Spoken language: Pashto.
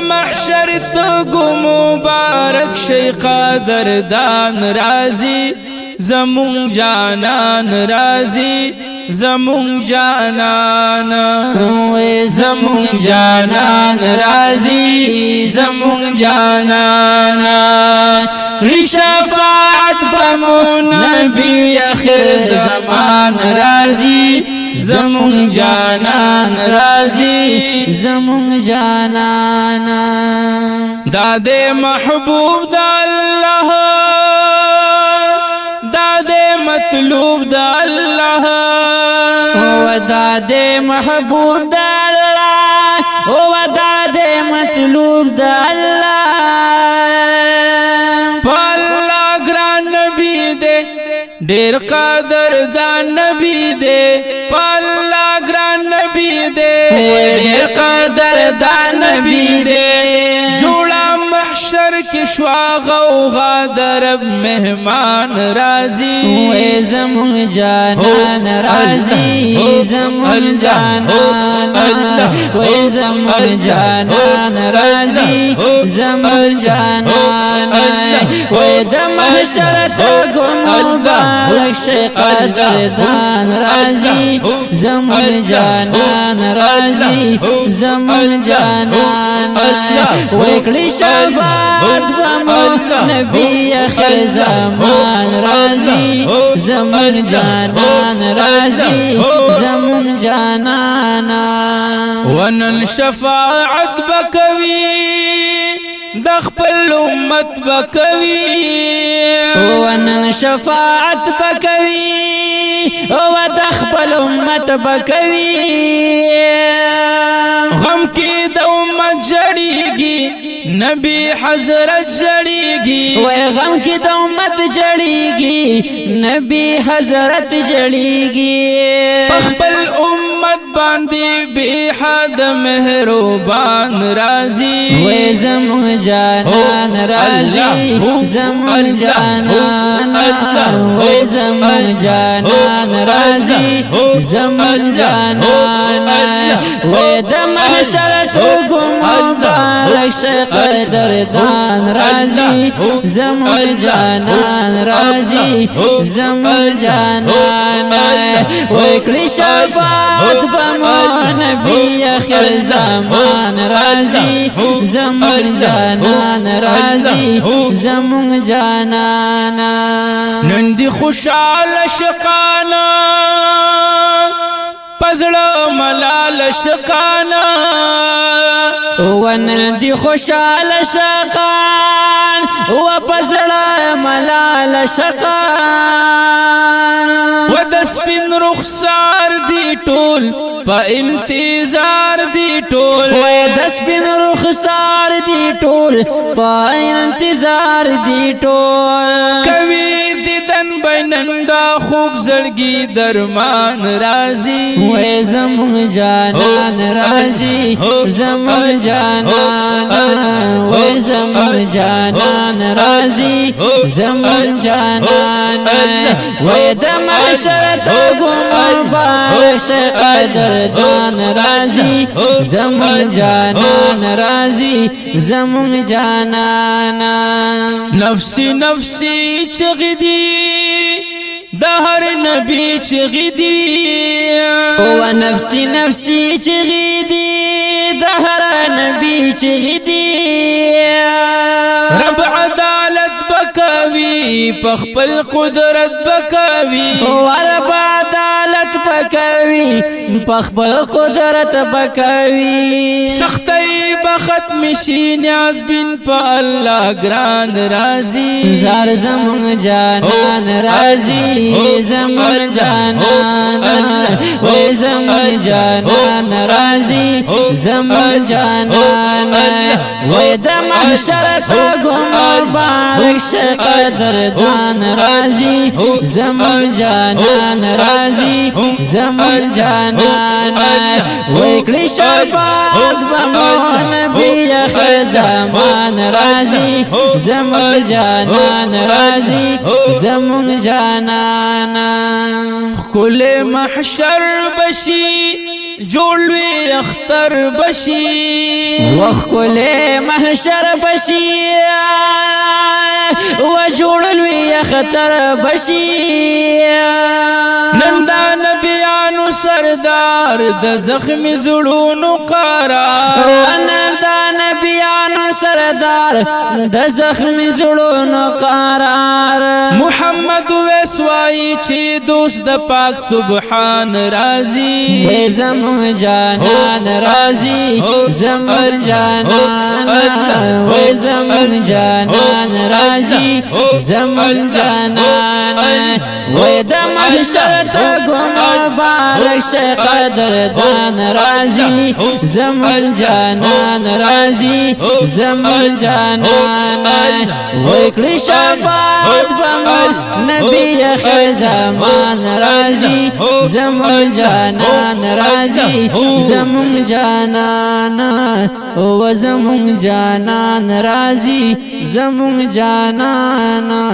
محشر تگو مبارک شی قدردان رازی زمون جانان رازی زمون جانان زمون جانان رازی زمون جانان شفاعت بمو نبی آخر زمان رازی زمون جانان رازی زمون جانان داد محبوب دا اللہ داد مطلوب دا اللہ وداد محبوب دا اللہ وداد مطلوب دا اللہ پالا گران نبی دے ډیر قدر دا نبی دے پالا گران نبی دے ډیر قدر دا نبی دے جوڑا محشر کی شوا غوغا درب مہمان رازی زمون جانان رازی زمون جانان زمون جانان رازی زمون جانان محشر تگو مبارک شی قدردان رازی زمون جانان رازی زمون جانان وکلی شفاعت بمو نبی آخر زمان رازی زمون جانان رازی زمون جانان ونن شفاعت بکوی دخپل امت بکوی ونن شفاعت بکوی و دخپل امت بکوی غم کی دا امت جڑیگی نبی حضرت جڑیگی غم کی دا امت جڑیگی نبی حضرت جڑیگی پخپل امت باندی بی حد مہروبان رازی زمون جانان رازی زمون جانان زمون جانان رازی زمون جانان دا محشر تگو مبارک شی قدردان رازی زمون جانان رازی زمون جانان وکلی شفاعت بمو نبی آخر زمان رازی زمون جانان رازی زمون جانان نندی خوشحال شقانا پزړه ملال شقانا ونندی خوشحال شقان و پزړه ملال شقان و د سپین رخسار دی ټول په انتظار دی ټول و د سپین رخسار دی ټول په انتظار دی ټول کوي دیدن بینندا خوب زړګي درمان رازی و زمون جانان رازی زمون جانان و زمون جانان رازی زمون جانان و د محشر تگو مبارک شی قدردان رازی زمون جانان رازی زمون جانان نفسی نفسی چغدی د هر نبی چغدی و نفسی نفسی چغدی د هر نبی چغدی رب عدالت بکوی پخپل قدرت بکوی رب عدالت بکوی پخپل قدرت بکوی سختی بختم شی نیاز بن پا اللہ گران رازی زار زمون جانان رازی زمون جانان و زمون جانان رازی زمون جانان و د محشر تگو مبارک شی قدردان رازی زمون جانان رازی زمون جانان وکلی شفاعت بمو نبی آخر زمان رازی زمون جانان رازی زمون جانانا کل محشر بشی جوړوي اختر بشي وخل محشر بشي وجوړلوي اختر بشي نندا نبيانو سردار د زخمی زړونو قرار نندا نبيانو سردار د زخمی زړونو قرار محمد وسوای چې دوست د پاک سبحان رازي زمون جانان رازي زمون جانان و زمون جانان رازي زمون جانان و د محشر ته مبارک شه قدردان رازي زمون جانان رازي زمون جانان و کړي شفاعت بم نبی اخر زمان رازي زمون جانان رازي زمون جانانا و زمون جانان رازي زمون جانانا